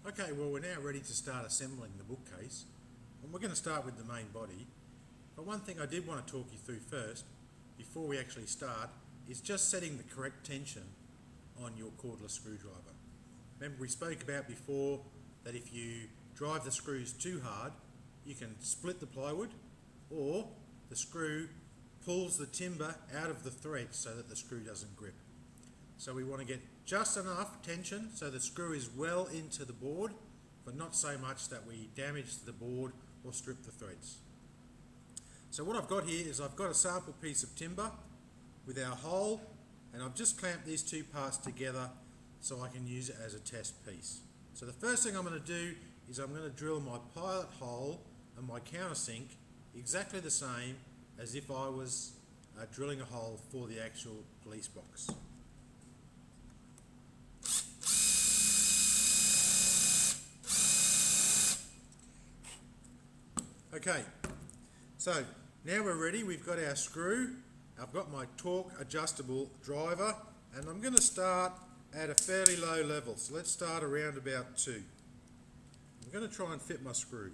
Okay, well we're now ready to start assembling the bookcase, and we're going to start with the main body. But one thing I did want to talk you through first, before we actually start, is just setting the correct tension on your cordless screwdriver. Remember we spoke about before that if you drive the screws too hard, you can split the plywood, or the screw pulls the timber out of the thread so that the screw doesn't grip. So we want to get just enough tension so the screw is well into the board, but not so much that we damage the board or strip the threads. So what I've got here is I've got a sample piece of timber with our hole, and I've just clamped these two parts together so I can use it as a test piece. So the first thing I'm going to do is I'm going to drill my pilot hole and my countersink exactly the same as if I was drilling a hole for the actual police box. Okay, so now we're ready. We've got our screw, I've got my torque adjustable driver, and I'm going to start at a fairly low level. So let's start around about 2. I'm going to try and fit my screw.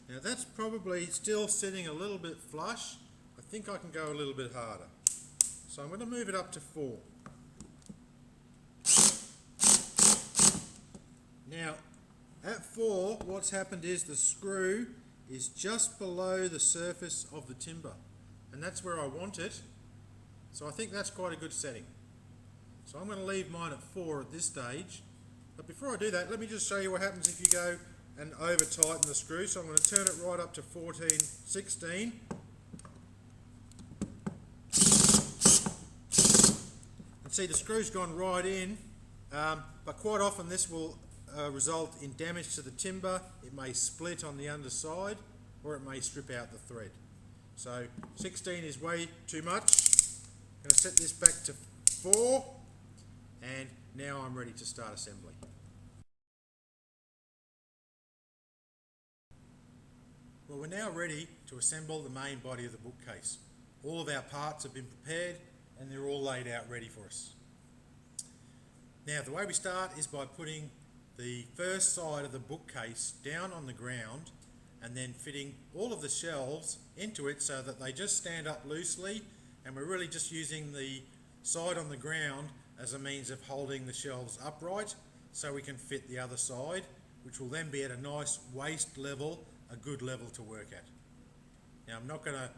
Now that's probably still sitting a little bit flush. I think I can go a little bit harder. So I'm going to move it up to 4. Now, at 4, what's happened is the screw is just below the surface of the timber, and that's where I want it. So I think that's quite a good setting. So I'm going to leave mine at 4 at this stage. But before I do that, let me just show you what happens if you go and over tighten the screw. So I'm going to turn it right up to 14, 16. And see, the screw's gone right in, but quite often this will result in damage to the timber. It may split on the underside, or it may strip out the thread. So 16 is way too much. I'm going to set this back to 4, and now I'm ready to start assembly. Well, we're now ready to assemble the main body of the bookcase. All of our parts have been prepared and they're all laid out ready for us. Now the way we start is by putting the first side of the bookcase down on the ground and then fitting all of the shelves into it so that they just stand up loosely, and we're really just using the side on the ground as a means of holding the shelves upright so we can fit the other side, which will then be at a nice waist level, a good level to work at. Now I'm not going to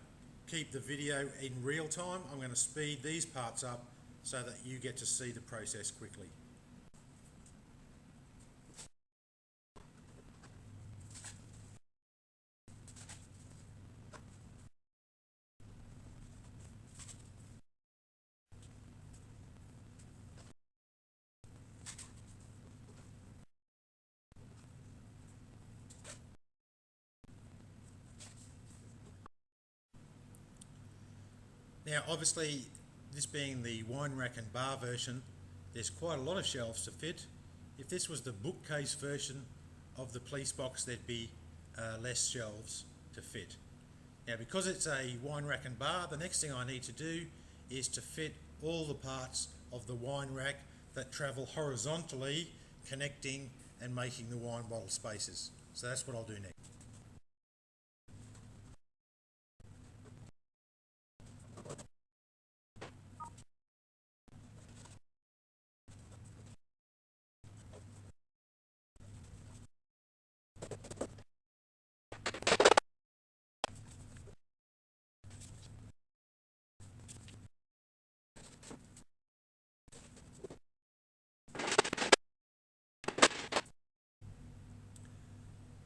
keep the video in real time. I'm going to speed these parts up so that you get to see the process quickly. Now obviously, this being the wine rack and bar version, there's quite a lot of shelves to fit. If this was the bookcase version of the police box, there'd be less shelves to fit. Now because it's a wine rack and bar, the next thing I need to do is to fit all the parts of the wine rack that travel horizontally, connecting and making the wine bottle spaces. So that's what I'll do next.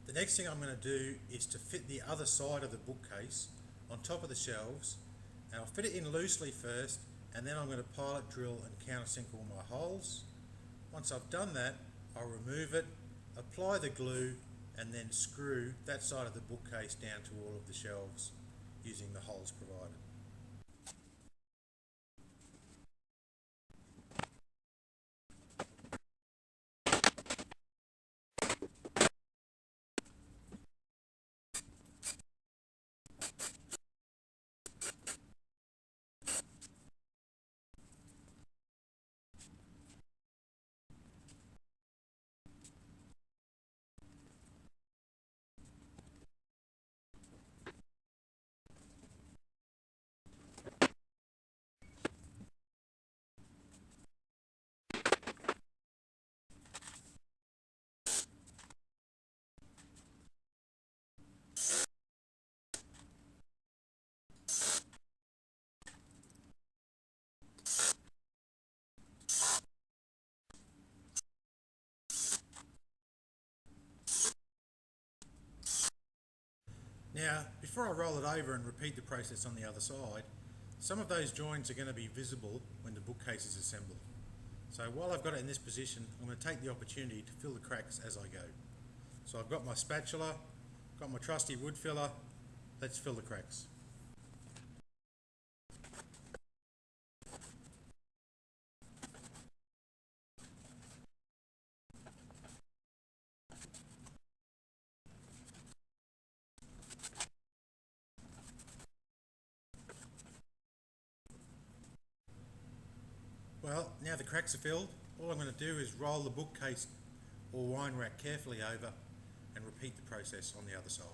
The next thing I'm going to do is to fit the other side of the bookcase on top of the shelves, and I'll fit it in loosely first, and then I'm going to pilot drill and countersink all my holes. Once I've done that, I'll remove it, apply the glue, and then screw that side of the bookcase down to all of the shelves using the holes provided. Now, before I roll it over and repeat the process on the other side, some of those joins are going to be visible when the bookcase is assembled. So while I've got it in this position, I'm going to take the opportunity to fill the cracks as I go. So I've got my spatula, got my trusty wood filler, let's fill the cracks. Well, now the cracks are filled, all I'm going to do is roll the bookcase or wine rack carefully over and repeat the process on the other side.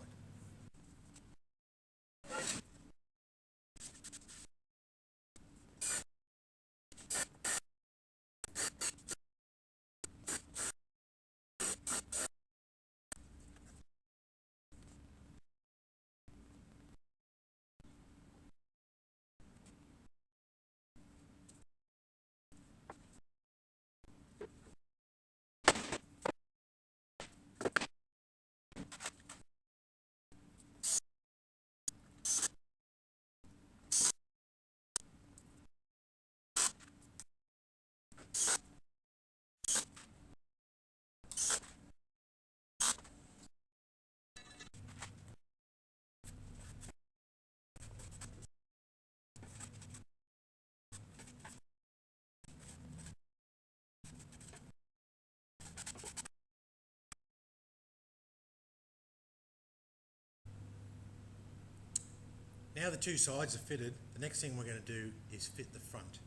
Now the two sides are fitted, the next thing we're going to do is fit the front.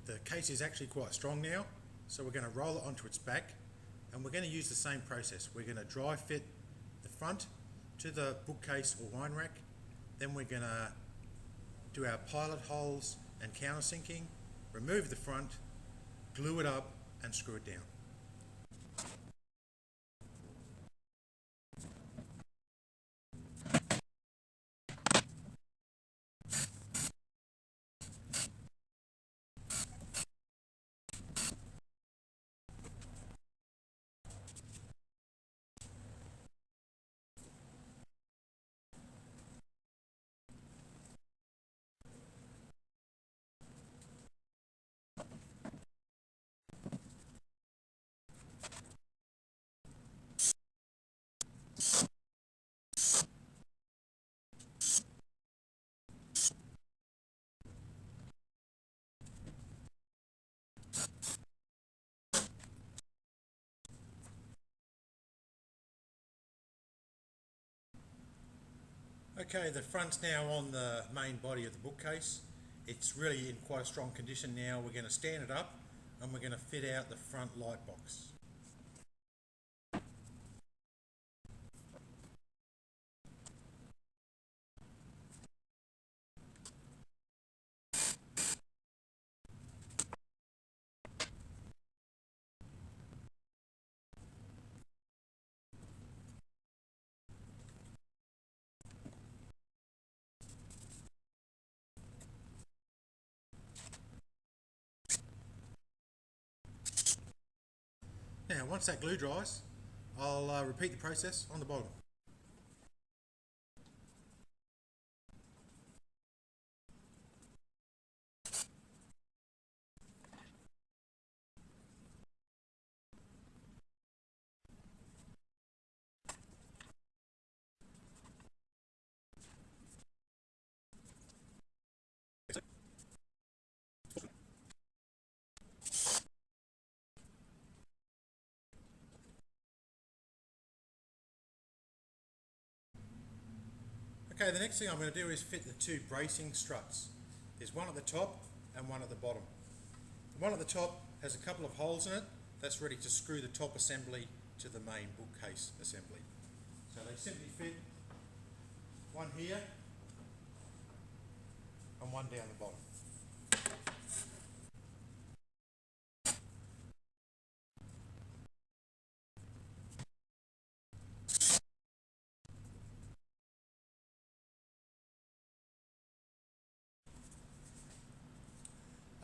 The case is actually quite strong now, so we're going to roll it onto its back and we're going to use the same process. We're going to dry fit the front to the bookcase or wine rack, then we're going to do our pilot holes and countersinking, remove the front, glue it up and screw it down. Okay, the front's now on the main body of the bookcase. It's really in quite a strong condition now. We're going to stand it up and we're going to fit out the front light box. Now, once that glue dries, I'll repeat the process on the bottom. Okay, the next thing I'm going to do is fit the two bracing struts. There's one at the top and one at the bottom. The one at the top has a couple of holes in it. That's ready to screw the top assembly to the main bookcase assembly. So they simply fit one here and one down the bottom.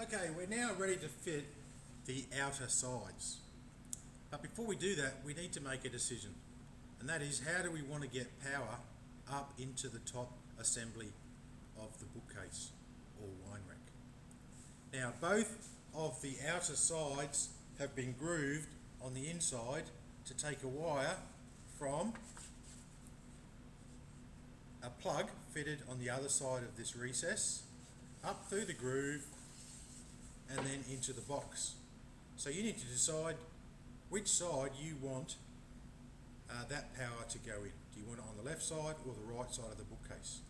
Okay, we're now ready to fit the outer sides. But before we do that, we need to make a decision. And that is, how do we want to get power up into the top assembly of the bookcase or wine rack. Now both of the outer sides have been grooved on the inside to take a wire from a plug fitted on the other side of this recess up through the groove and then into the box. So you need to decide which side you want that power to go in. Do you want it on the left side or the right side of the bookcase?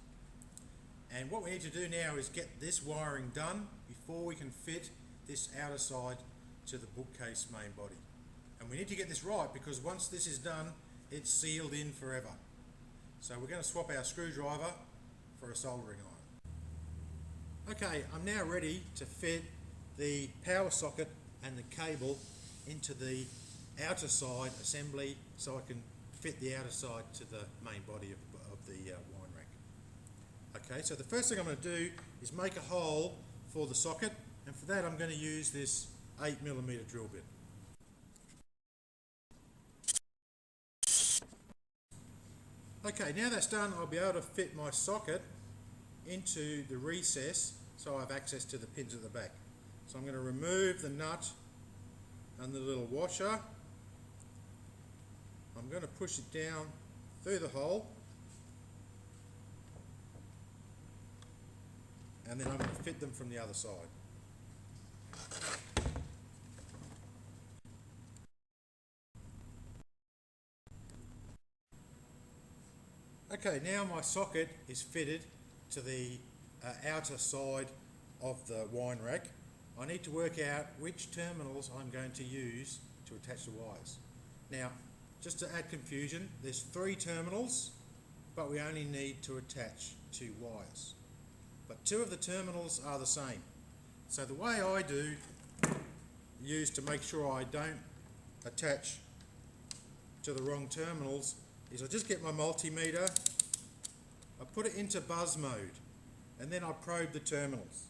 And what we need to do now is get this wiring done before we can fit this outer side to the bookcase main body. And we need to get this right because once this is done, it's sealed in forever. So we're going to swap our screwdriver for a soldering iron. Okay, I'm now ready to fit the power socket and the cable into the outer side assembly so I can fit the outer side to the main body of the wine rack. Okay, so the first thing I'm going to do is make a hole for the socket, and for that I'm going to use this 8mm drill bit. Okay, now that's done, I'll be able to fit my socket into the recess so I have access to the pins at the back. So I'm going to remove the nut and the little washer. I'm going to push it down through the hole, and then I'm going to fit them from the other side. Okay, now my socket is fitted to the outer side of the wine rack. I need to work out which terminals I'm going to use to attach the wires. Now, just to add confusion, there's 3 terminals, but we only need to attach 2 wires. But 2 of the terminals are the same. So the way I use to make sure I don't attach to the wrong terminals is I just get my multimeter, I put it into buzz mode, and then I probe the terminals.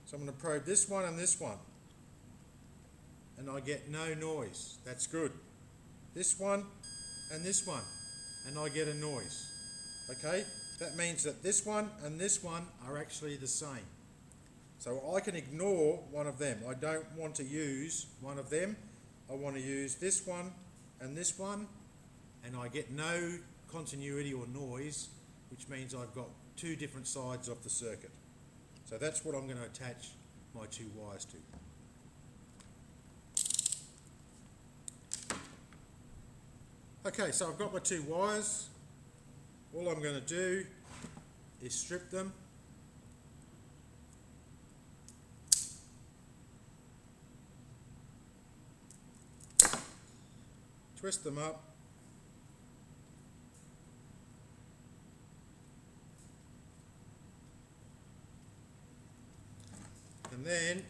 So I'm going to probe this one and this one, and I get no noise. That's good. This one and this one, and I get a noise. Okay, that means that this one and this one are actually the same. So I can ignore one of them. I don't want to use one of them. I want to use this one, and I get no continuity or noise, which means I've got 2 different sides of the circuit. So that's what I'm going to attach my 2 wires to. Okay, so I've got my 2 wires. All I'm going to do is strip them. Twist them up. And then,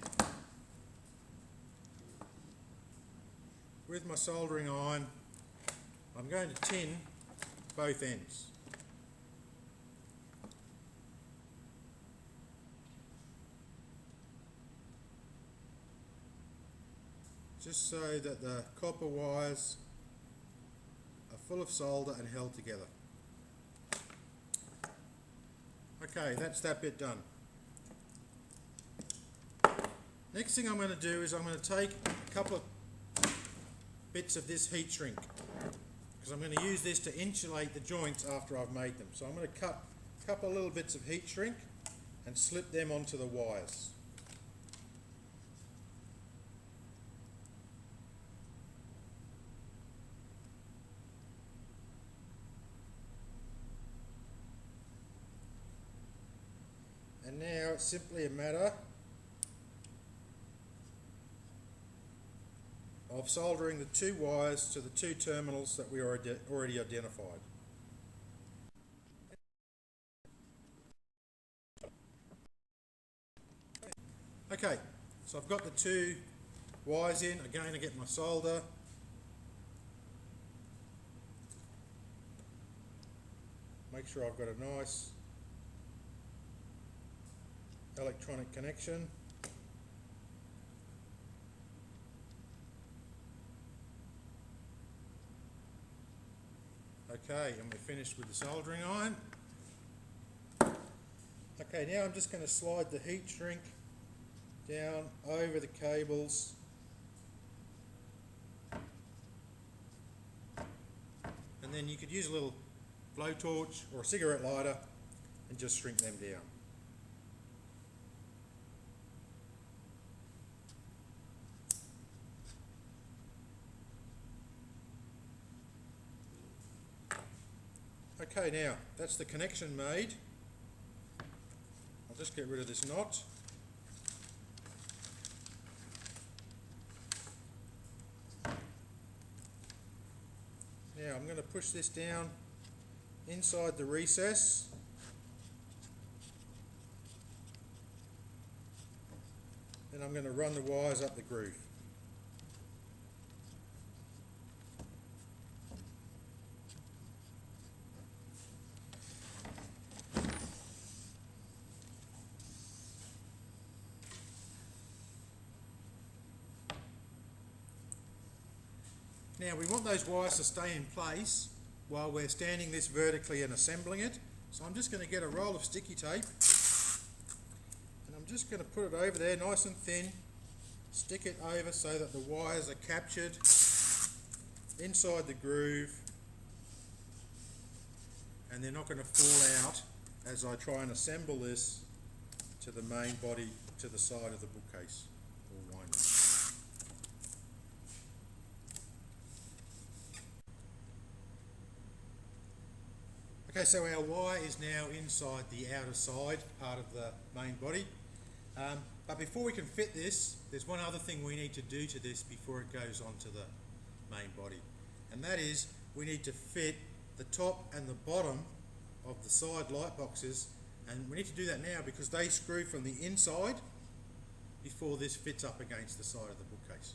with my soldering iron, I'm going to tin both ends. Just so that the copper wires are full of solder and held together. Okay, that's that bit done. Next thing I'm going to do is I'm going to take a couple of bits of this heat shrink, because I'm going to use this to insulate the joints after I've made them. So I'm going to cut a couple of little bits of heat shrink and slip them onto the wires. And now it's simply a matter of soldering the 2 wires to the 2 terminals that we already identified. Okay, so I've got the 2 wires in. Again, I get my solder. Make sure I've got a nice electronic connection. Okay, and we're finished with the soldering iron. Okay, now I'm just going to slide the heat shrink down over the cables and then you could use a little blowtorch or a cigarette lighter and just shrink them down. Okay, now that's the connection made. I'll just get rid of this knot. Now I'm going to push this down inside the recess. Then I'm going to run the wires up the groove. Now we want those wires to stay in place while we're standing this vertically and assembling it. So I'm just going to get a roll of sticky tape and I'm just going to put it over there nice and thin, stick it over so that the wires are captured inside the groove and they're not going to fall out as I try and assemble this to the main body, to the side of the bookcase or winder. Okay, so our wire is now inside the outer side part of the main body. But before we can fit this, there's one other thing we need to do to this before it goes onto the main body. And that is, we need to fit the top and the bottom of the side light boxes. And we need to do that now because they screw from the inside before this fits up against the side of the bookcase.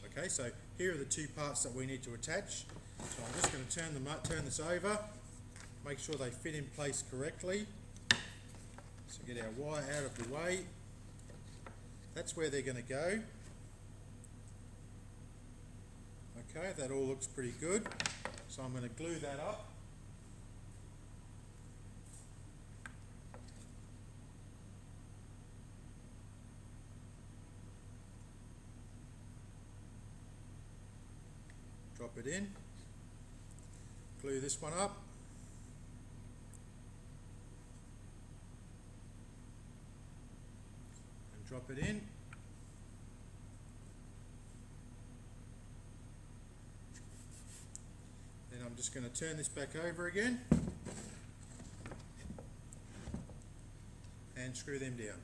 Okay, so here are the two parts that we need to attach. So I'm just going to turn this over. Make sure they fit in place correctly. So get our wire out of the way. That's where they're going to go. Okay, that all looks pretty good. So I'm going to glue that up. Drop it in. Glue this one up. Drop it in. Then I'm just going to turn this back over again and screw them down.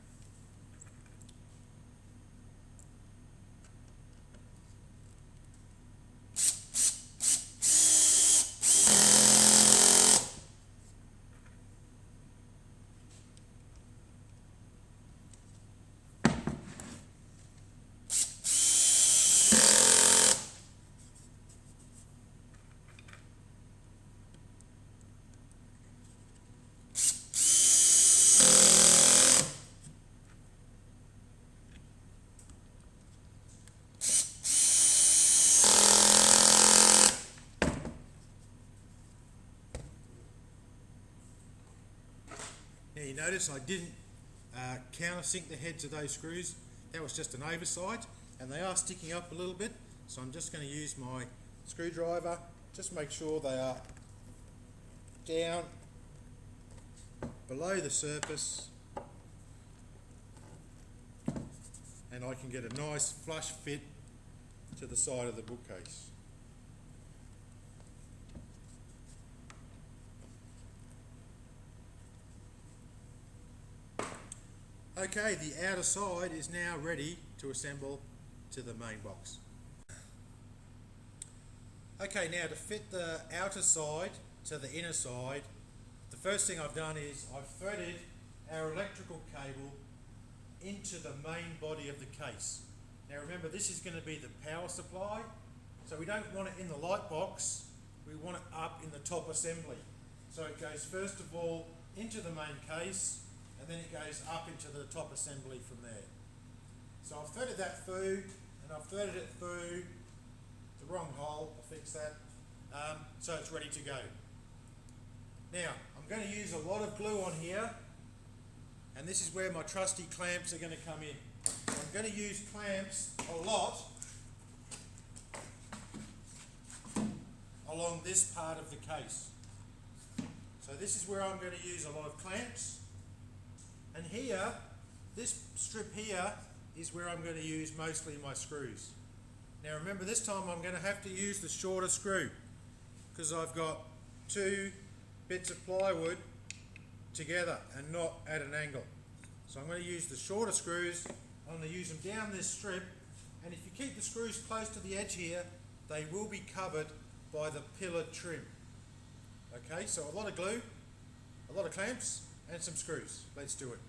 Now you notice I didn't countersink the heads of those screws. That was just an oversight and they are sticking up a little bit, so I'm just going to use my screwdriver, just make sure they are down below the surface and I can get a nice flush fit to the side of the bookcase. Okay, the outer side is now ready to assemble to the main box. Okay, now to fit the outer side to the inner side, the first thing I've done is I've threaded our electrical cable into the main body of the case. Now remember, this is going to be the power supply, so we don't want it in the light box, we want it up in the top assembly. So it goes first of all into the main case, and then it goes up into the top assembly from there. So I've threaded that through, and I've threaded it through the wrong hole. I'll fix that. So it's ready to go. Now, I'm going to use a lot of glue on here, and this is where my trusty clamps are going to come in. So I'm going to use clamps a lot along this part of the case. So this is where I'm going to use a lot of clamps, and here, this strip here is where I'm going to use mostly my screws. Now remember, this time I'm going to have to use the shorter screw because I've got two bits of plywood together and not at an angle. So I'm going to use the shorter screws. I'm going to use them down this strip, and if you keep the screws close to the edge here, they will be covered by the pillar trim. Okay, so a lot of glue, a lot of clamps, and some screws. Let's do it.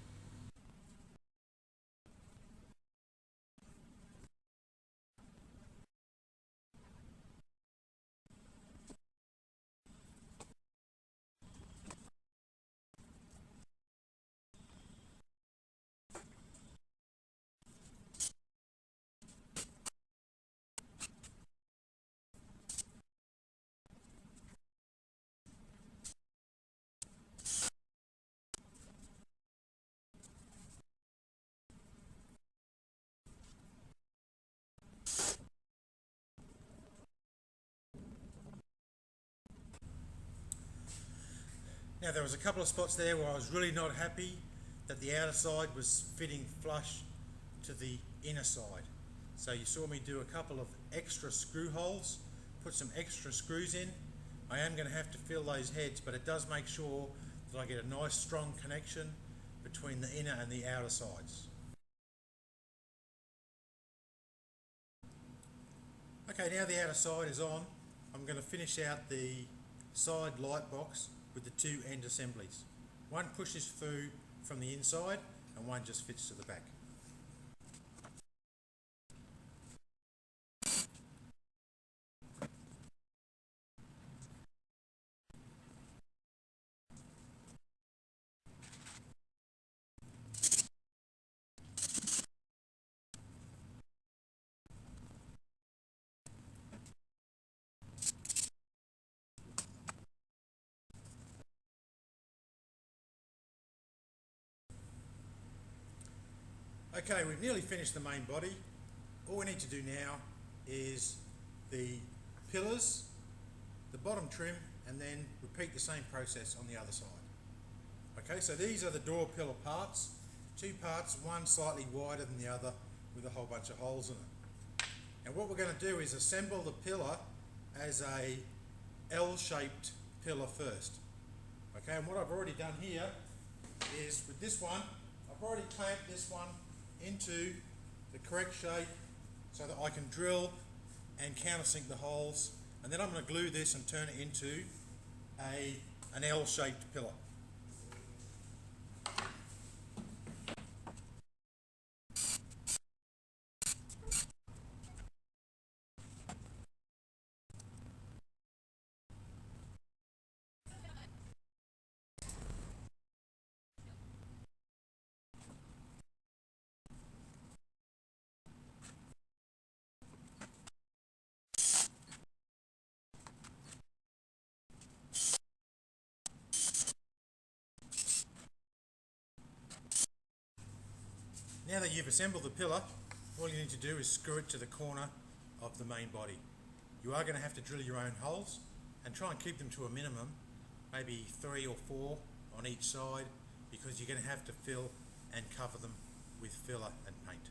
Now there was a couple of spots there where I was really not happy that the outer side was fitting flush to the inner side. So you saw me do a couple of extra screw holes, put some extra screws in. I am going to have to fill those heads, but it does make sure that I get a nice strong connection between the inner and the outer sides. Okay, now the outer side is on, I'm going to finish out the side light box with the two end assemblies. One pushes through from the inside and one just fits to the back. Okay, we've nearly finished the main body. All we need to do now is the pillars, the bottom trim, and then repeat the same process on the other side. Okay, so these are the door pillar parts. Two parts, one slightly wider than the other with a whole bunch of holes in it. And what we're going to do is assemble the pillar as a L-shaped pillar first. Okay, and what I've already done here is with this one, I've already clamped this one into the correct shape so that I can drill and countersink the holes, and then I'm going to glue this and turn it into an L-shaped pillar. Now that you've assembled the pillar, all you need to do is screw it to the corner of the main body. You are going to have to drill your own holes and try and keep them to a minimum, maybe 3 or 4 on each side, because you're going to have to fill and cover them with filler and paint.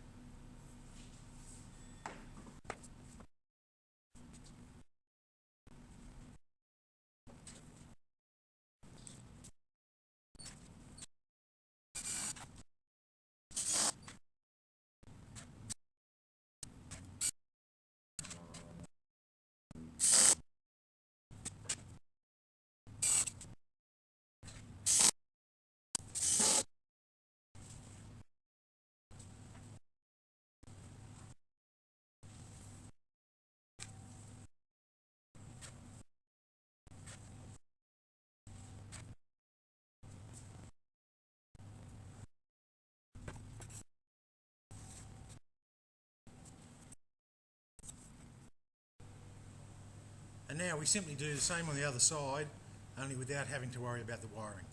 And now we simply do the same on the other side, only without having to worry about the wiring.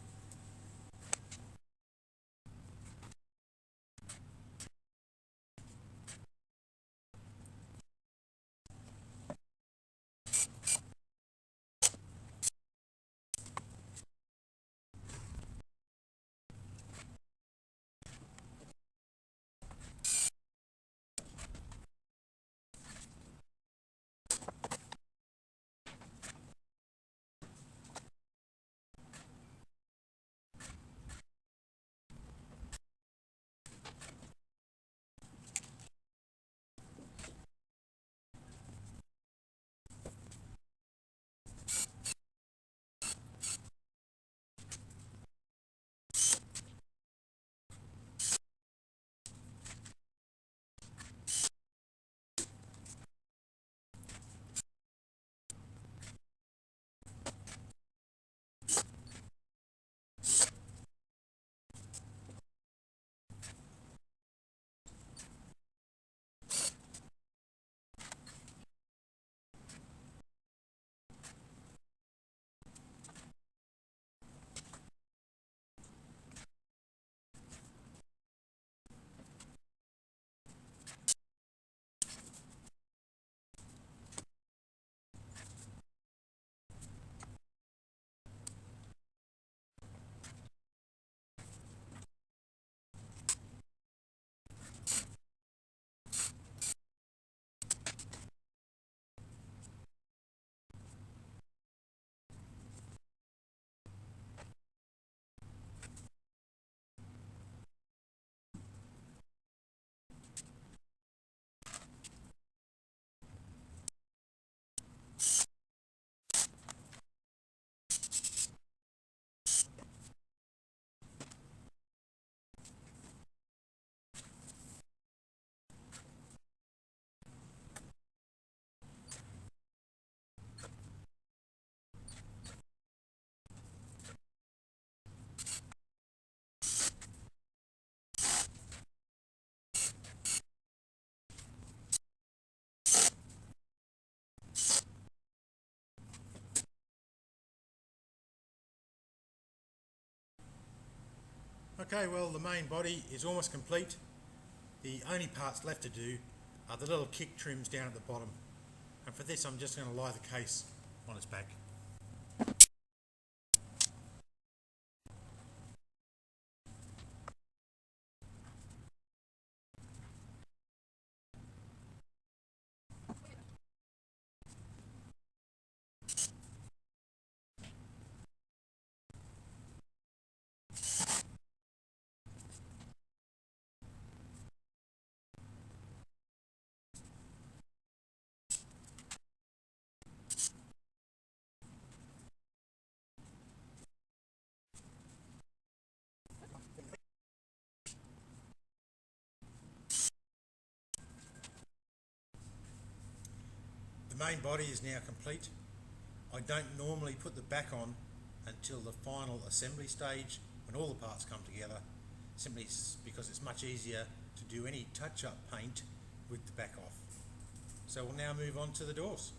Okay, well, the main body is almost complete. The only parts left to do are the little kick trims down at the bottom. And for this, I'm just going to lie the case on its back. The main body is now complete. I don't normally put the back on until the final assembly stage when all the parts come together, simply because it's much easier to do any touch-up paint with the back off. So we'll now move on to the doors.